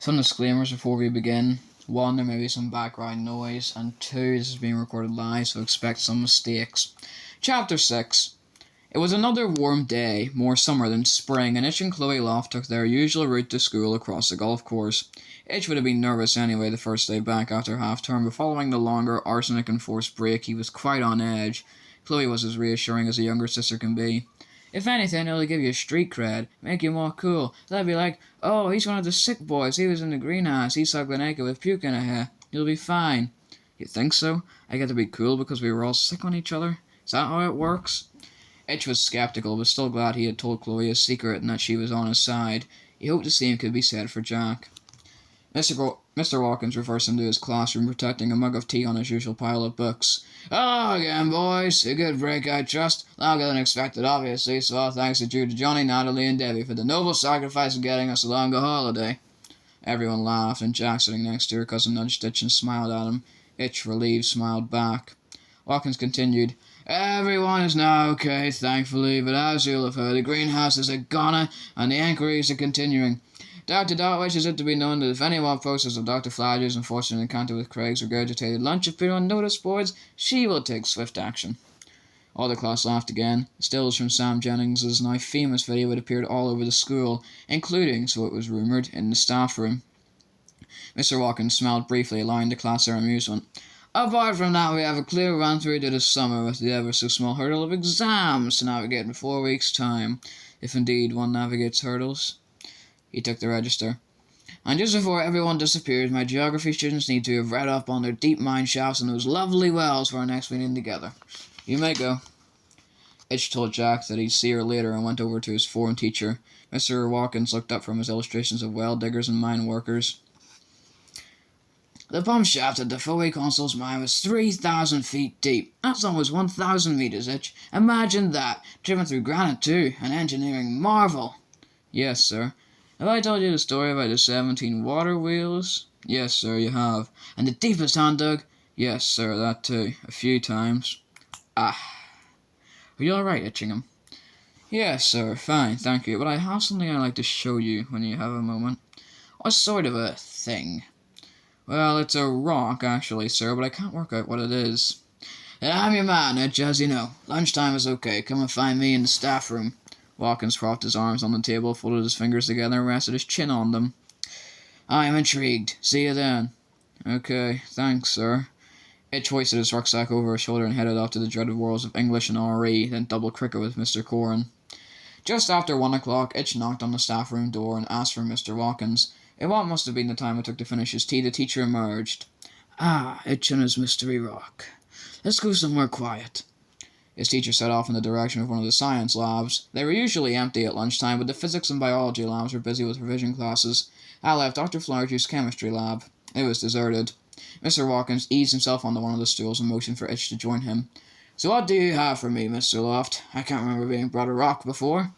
Some disclaimers before we begin. One, there may be some background noise, and two, this is being recorded live, so expect some mistakes. Chapter 6. It was another warm day, more summer than spring, and Itch and Chloe Loft took their usual route to school across the golf course. Itch would have been nervous anyway the first day back after half-term, but following the longer arsenic-enforced break, he was quite on edge. Chloe was as reassuring as a younger sister can be. If anything, it'll give you street cred, make you more cool. They'll be like, oh, he's one of the sick boys, he was in the greenhouse, he saw Glenacha with puke in her hair. You'll be fine. You think so? I get to be cool because we were all sick on each other? Is that how it works? Itch was skeptical, but still glad he had told Chloe his secret and that she was on his side. He hoped the same could be said for Jack. Mr. Watkins reversed into his classroom, protecting a mug of tea on his usual pile of books. Hello again, boys. A good break, I trust. Longer than expected, obviously, so all thanks are due to Johnny, Natalie, and Debbie for the noble sacrifice of getting us a longer holiday. Everyone laughed, and Jack, sitting next to her cousin, nudged Itch and smiled at him. Itch, relieved, smiled back. Watkins continued. Everyone is now okay, thankfully, but as you'll have heard, the greenhouse is a goner, and the inquiries are continuing. Dr. Dot wishes it to be known that if anyone posts of Dr. Flagger's unfortunate encounter with Craig's regurgitated lunch appear on notice boards, she will take swift action. All the class laughed again. Stills from Sam Jennings' now famous video had appeared all over the school, including, so it was rumoured, in the staff room. Mr. Watkins smiled briefly, allowing the class their amusement. Apart from that, we have a clear run-through to the summer with the ever-so-small hurdle of exams to navigate in 4 weeks' time, if indeed one navigates hurdles. He took the register. And just before everyone disappears, my geography students need to have read up on their deep mine shafts and those lovely wells for our next meeting together. You may go. Itch told Jack that he'd see her later and went over to his foreign teacher. Mr. Watkins looked up from his illustrations of well diggers and mine workers. The pump shaft at the Foley Consols mine was 3,000 feet deep. That's almost 1,000 meters, Itch. Imagine that. Driven through granite, too. An engineering marvel. Yes, sir. Have I told you the story about the 17 water wheels? Yes, sir, you have. And the deepest hand dug? Yes, sir, that too. A few times. Ah. Are you alright, Itchingham? Yes, sir, fine, thank you, but I have something I'd like to show you when you have a moment. What sort of a thing? Well, it's a rock, actually, sir, but I can't work out what it is. Then I'm your man, Itch, as you know. Lunchtime is okay. Come and find me in the staff room. Watkins propped his arms on the table, folded his fingers together, and rested his chin on them. I am intrigued. See you then. Okay, thanks, sir. Itch hoisted his rucksack over his shoulder and headed off to the dreaded worlds of English and RE, then double cricket with Mr. Corin. Just after 1 o'clock, Itch knocked on the staff room door and asked for Mr. Watkins. In what must have been the time it took to finish his tea, the teacher emerged. Ah, Itch and his mystery rock. Let's go somewhere quiet. His teacher set off in the direction of one of the science labs. They were usually empty at lunchtime, but the physics and biology labs were busy with revision classes. I left Dr. Flargew's chemistry lab. It was deserted. Mr. Watkins eased himself onto one of the stools and motioned for Itch to join him. So what do you have for me, Mr. Loft? I can't remember being brought a rock before.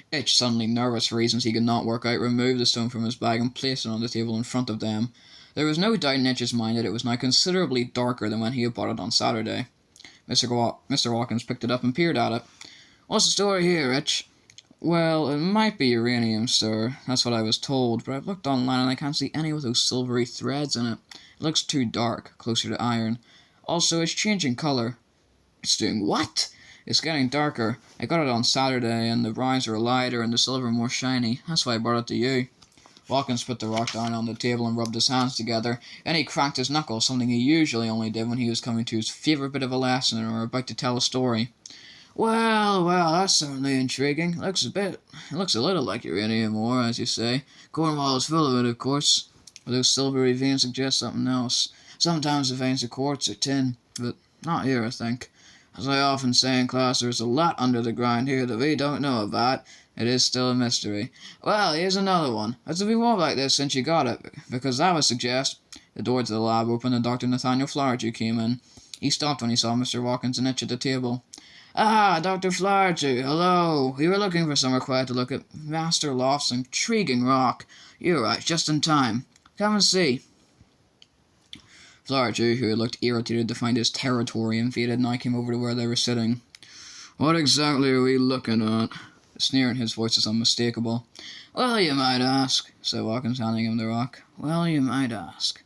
Itch, suddenly nervous for reasons he could not work out, removed the stone from his bag and placed it on the table in front of them. There was no doubt in Itch's mind that it was now considerably darker than when he had bought it on Saturday. Mr. Watkins picked it up and peered at it. What's the story here, Itch? Well, it might be uranium, sir. That's what I was told, but I've looked online and I can't see any with those silvery threads in it. It looks too dark, closer to iron. Also, it's changing colour. It's doing what? It's getting darker. I got it on Saturday, and the browns are lighter and the silver more shiny. That's why I brought it to you. Watkins put the rock down on the table and rubbed his hands together. Then he cracked his knuckles, something he usually only did when he was coming to his favourite bit of a lesson or about to tell a story. Well, that's certainly intriguing. It looks a little like uranium ore, as you say. Cornwall is full of it, of course. But those silvery veins suggest something else. Sometimes the veins are quartz or tin, but not here, I think. As I often say in class, there's a lot under the ground here that we don't know about. It is still a mystery. Well, here's another one. Has it been more like this since you got it? Because that would suggest... The door to the lab opened and Dr. Nathaniel Flargew came in. He stopped when he saw Mr. Watkins and Itch at the table. Ah, Dr. Flargew, hello. We were looking for somewhere quiet to look at Master Loft's intriguing rock. You arrived just in time. Come and see. Flargew, who had looked irritated to find his territory invaded, now came over to where they were sitting. What exactly are we looking at? The sneer in his voice is unmistakable. "Well, you might ask," said Watkins, handing him the rock. "Well, you might ask."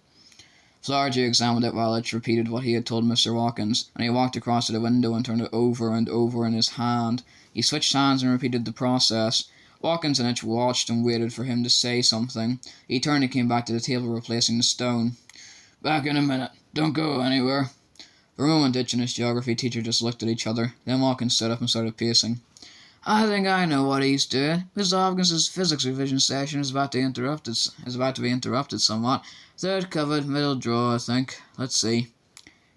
Flaherty examined it while Itch repeated what he had told Mr. Watkins, and he walked across to the window and turned it over and over in his hand. He switched hands and repeated the process. Watkins and Itch watched and waited for him to say something. He turned and came back to the table, replacing the stone. "Back in a minute. Don't go anywhere." For a moment, Itch and his geography teacher just looked at each other. Then Watkins stood up and started pacing. "I think I know what he's doing. Mr. Hopkins's physics revision session is about to be interrupted somewhat. Third covered, middle drawer, I think. Let's see."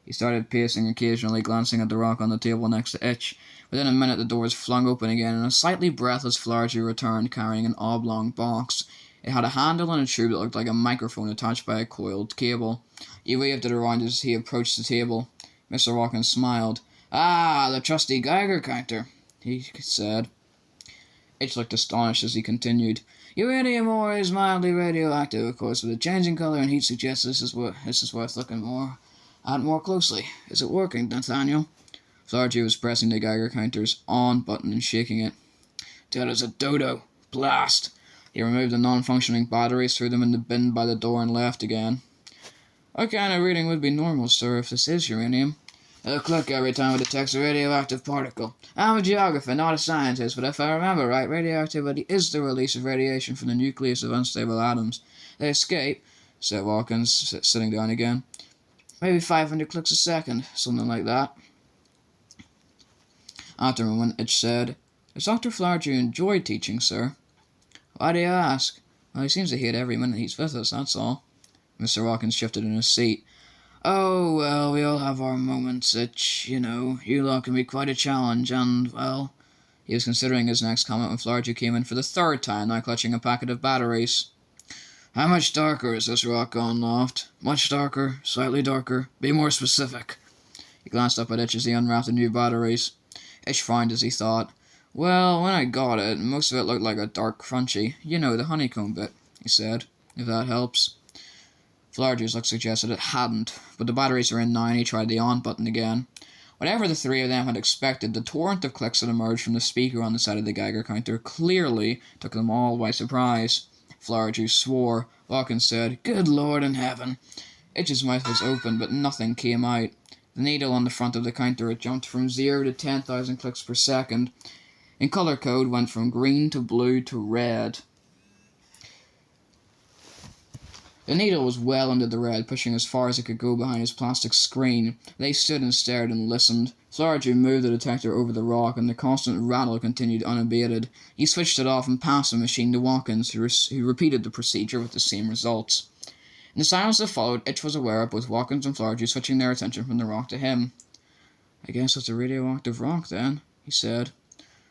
He started pacing, occasionally glancing at the rock on the table next to Itch. Within a minute the door was flung open again, and a slightly breathless Flaherty returned, carrying an oblong box. It had a handle and a tube that looked like a microphone attached by a coiled cable. He waved it around as he approached the table. Mr. Watkins smiled. "Ah, the trusty Geiger counter," he said. Itch looked astonished as he continued. "Uranium ore is mildly radioactive, of course, but the changing color and heat suggests this is worth looking more closely. Is it working, Nathaniel?" Flaherty was pressing the Geiger counter's on button and shaking it. "Dead as a dodo. Blast!" He removed the non-functioning batteries, threw them in the bin by the door, and left again. "What kind of reading would be normal, sir, if this is uranium?" "It'll click every time it detects a radioactive particle. I'm a geographer, not a scientist, but if I remember right, radioactivity is the release of radiation from the nucleus of unstable atoms. They escape," said Watkins, sitting down again. "Maybe 500 clicks a second, something like that." After a moment, Itch said, "Has Dr. Flaherty enjoyed teaching, sir?" "Why do you ask?" "Well, he seems to hate every minute he's with us, that's all." Mr. Watkins shifted in his seat. "Oh, well, we all have our moments, Itch. You know, you lot can be quite a challenge, and, well..." He was considering his next comment when Flaherty came in for the third time, now clutching a packet of batteries. "How much darker is this rock gone, Loft?" "Much darker, slightly darker. Be more specific." He glanced up at Itch as he unwrapped the new batteries. Itch frowned as he thought. "Well, when I got it, most of it looked like a dark crunchy. You know, the honeycomb bit," he said, "if that helps." Flaherty's look suggested it hadn't, but the batteries were in now and he tried the on button again. Whatever the three of them had expected, the torrent of clicks that emerged from the speaker on the side of the Geiger counter clearly took them all by surprise. Flaherty swore. Watkins said, "Good Lord in heaven." Itch's mouth was open, but nothing came out. The needle on the front of the counter had jumped from 0 to 10,000 clicks per second. In color code, went from green to blue to red. The needle was well into the red, pushing as far as it could go behind his plastic screen. They stood and stared and listened. Flaherty moved the detector over the rock, and the constant rattle continued unabated. He switched it off and passed the machine to Watkins, who repeated the procedure with the same results. In the silence that followed, Itch was aware of both Watkins and Flaherty switching their attention from the rock to him. "I guess it's a radioactive rock, then," he said.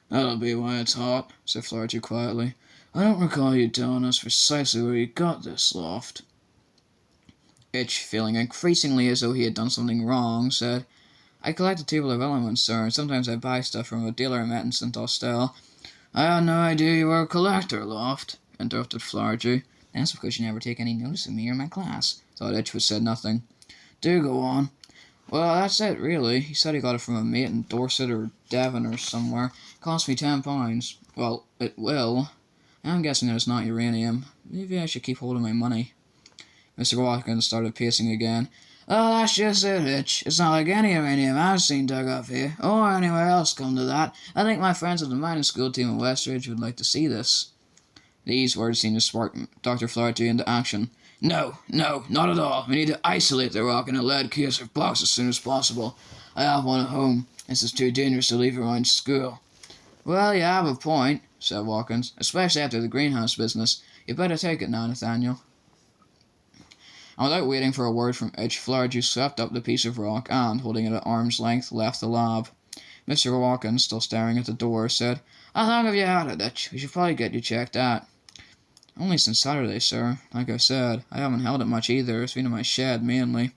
"That'll be why it's hot," said Flaherty quietly. "I don't recall you telling us precisely where you got this, Loft." Itch, feeling increasingly as though he had done something wrong, said, "I collect a table of elements, sir, and sometimes I buy stuff from a dealer I met in St. Austell." "I had no idea you were a collector, Loft," interrupted Flaherty. "That's because you never take any notice of me or my class," thought Itch, but said nothing. "Do go on." "Well, that's it, really. He said he got it from a mate in Dorset or Devon or somewhere. It cost me £10. Well, it will. I'm guessing that it's not uranium. Maybe I should keep hold of my money." Mr. Watkins started pacing again. "Oh, that's just it, Itch. It's not like any uranium I've seen dug up here, or anywhere else come to that. I think my friends at the mining school team at Westridge would like to see this." These words seemed to spark Dr. Flaherty into action. No, not at all. We need to isolate the rock in a lead case or box as soon as possible. I have one at home. This is too dangerous to leave around school." "Well, you have a point," said Watkins, "especially after the greenhouse business. You'd better take it now, Nathaniel." And without waiting for a word from Itch, Flaherty swept up the piece of rock and, holding it at arm's length, left the lab. Mr. Watkins, still staring at the door, said, "How long have you had it, Itch? We should probably get you checked out." "Only since Saturday, sir. Like I said, I haven't held it much either. It's been in my shed, mainly."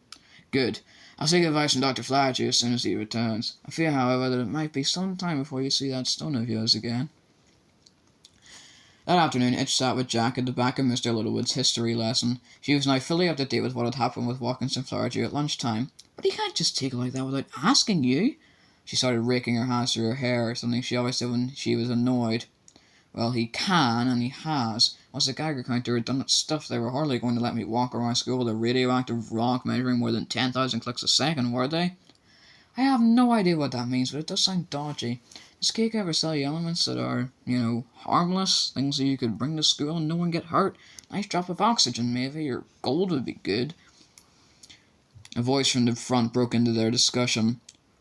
"Good. I'll seek advice from Dr. Flaherty as soon as he returns. I fear, however, that it might be some time before you see that stone of yours again." That afternoon, Itch sat with Jack at the back of Mr. Littlewood's history lesson. She was now fully up to date with what had happened with Watkins and Flaherty at lunchtime. "But he can't just take it like that without asking you." She started raking her hands through her hair, something she always did when she was annoyed. Well, he can, and he has. Once the Geiger counter had done its stuff, they were hardly going to let me walk around school with a radioactive rock measuring more than 10,000 clicks a second, were they? I have no idea what that means, but it does sound dodgy. Does Cake ever sell you elements that are, harmless? Things that you could bring to school and no one get hurt? Nice drop of oxygen, maybe, or gold would be good. A voice from the front broke into their discussion.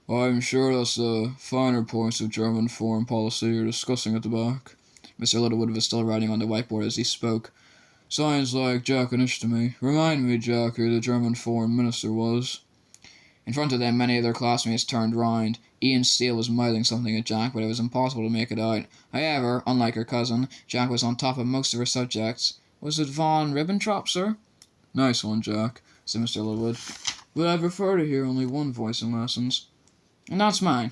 I'm sure that's the finer points of German foreign policy you're discussing at the back. Mr. Littlewood was still writing on the whiteboard as he spoke. Sounds like Jackanish to me. Remind me, Jack, who the German foreign minister was. In front of them, many of their classmates turned round. Ian Steele was mouthing something at Jack, but it was impossible to make it out. However, unlike her cousin, Jack was on top of most of her subjects. Was it von Ribbentrop, sir? Nice one, Jack, said Mr. Littlewood. But I prefer to hear only one voice in lessons. And that's mine.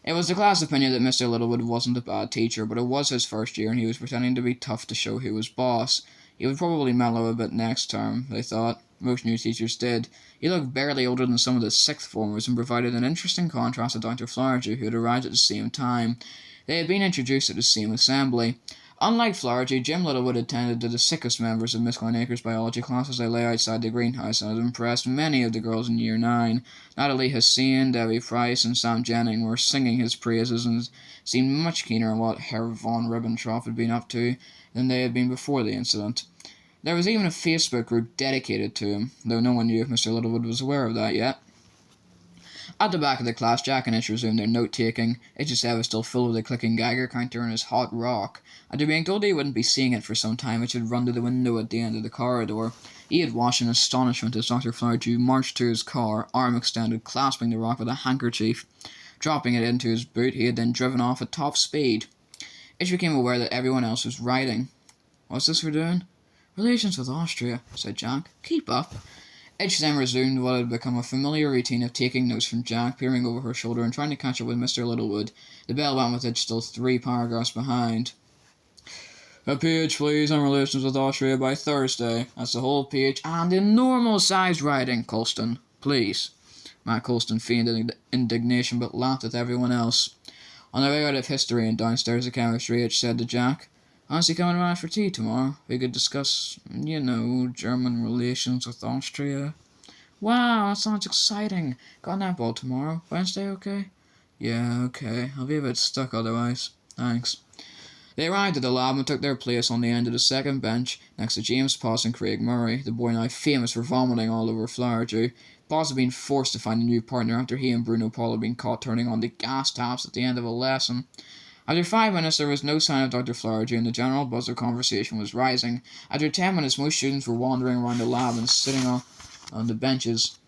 It was the class opinion that Mr. Littlewood wasn't a bad teacher, but it was his first year and he was pretending to be tough to show who was boss. He would probably mellow a bit next term, they thought. Most new teachers did. He looked barely older than some of the sixth formers and provided an interesting contrast to Dr. Flaherty, who had arrived at the same time. They had been introduced at the same assembly. Unlike Flaherty, Jim Littlewood attended to the sickest members of Miss Glenaker's biology class as they lay outside the greenhouse and had impressed many of the girls in Year 9. Natalie Hussein, Debbie Price, and Sam Jennings were singing his praises and seemed much keener on what Herr von Ribbentrop had been up to than they had been before the incident. There was even a Facebook group dedicated to him, though no one knew if Mr. Littlewood was aware of that yet. At the back of the class, Jack and Itch resumed their note-taking. Itch's head was still full of the clicking Geiger counter and his hot rock. After being told he wouldn't be seeing it for some time, Itch had run to the window at the end of the corridor. He had watched in astonishment as Dr. Flaherty marched to his car, arm extended, clasping the rock with a handkerchief. Dropping it into his boot, he had then driven off at top speed. Itch became aware that everyone else was writing. What's this we're doing? Relations with Austria, said Jack. Keep up. Itch then resumed what had become a familiar routine of taking notes from Jack, peering over her shoulder and trying to catch up with Mr. Littlewood. The bell went with Itch still 3 paragraphs behind. A page, please, on relations with Austria by Thursday. That's the whole page, and in normal-sized writing, Colston. Please. Matt Colston feigned indignation, but laughed at everyone else. On their way out of history and downstairs of chemistry, Itch said to Jack, Fancy coming around for tea tomorrow? We could discuss, German relations with Austria. Wow, that sounds exciting. Got netball tomorrow. Wednesday okay? Yeah, okay. I'll be a bit stuck otherwise. Thanks. They arrived at the lab and took their place on the end of the second bench, next to James Potts and Craig Murray, the boy now famous for vomiting all over Flaherty. Potts had been forced to find a new partner after he and Bruno Paul had been caught turning on the gas taps at the end of a lesson. After 5 minutes, there was no sign of Dr. Flaherty, and the general buzz of conversation was rising. After 10 minutes, most students were wandering around the lab and sitting on the benches.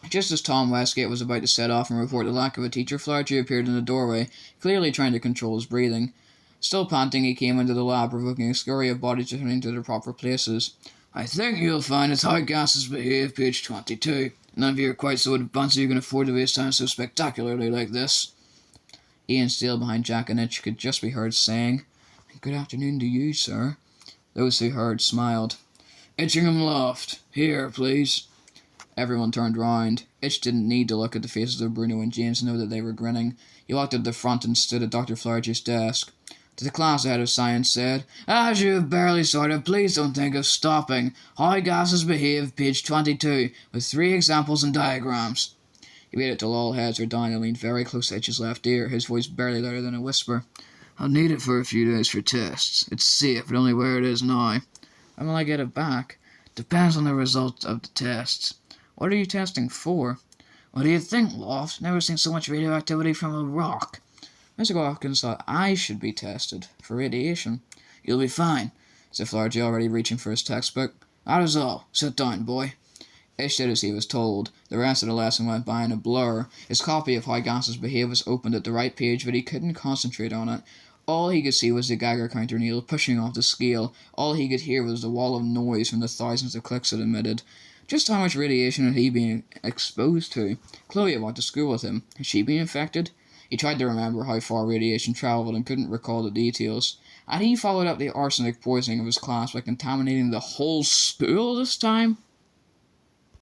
Just as Tom Westgate was about to set off and report the lack of a teacher, Flaherty appeared in the doorway, clearly trying to control his breathing. Still panting, he came into the lab, provoking a scurry of bodies returning to their proper places. I think you'll find it's how gases behave, page 22. None of you are quite so advanced that you can afford to waste time so spectacularly like this. Ian Steele behind Jack and Itch could just be heard saying, Good afternoon to you, sir. Those who heard smiled. Itchingham Loft. Here, please. Everyone turned round. Itch didn't need to look at the faces of Bruno and James to know that they were grinning. He walked up the front and stood at Dr. Flaherty's desk. To the class, the head of science said, As you have barely started, please don't think of stopping. How gases behave, page 22, with 3 examples and diagrams. He waited till all heads were down and leaned very close to Itch's left ear, his voice barely louder than a whisper. I'll need it for a few days for tests. It's safe, but only where it is now. When will I get it back? Depends on the result of the tests. What are you testing for? What do you think, Loft? Never seen so much radioactivity from a rock. Mr. Hawkins thought I should be tested for radiation. You'll be fine, said Flaherty, already reaching for his textbook. That is all. Sit down, boy. Itch did as he was told. The rest of the lesson went by in a blur. His copy of How Gases Behave was opened at the right page, but he couldn't concentrate on it. All he could see was the Geiger counter needle pushing off the scale. All he could hear was the wall of noise from the thousands of clicks it emitted. Just how much radiation had he been exposed to? Chloe had went to school with him. Had she been infected? He tried to remember how far radiation travelled and couldn't recall the details. Had he followed up the arsenic poisoning of his class by contaminating the whole school this time?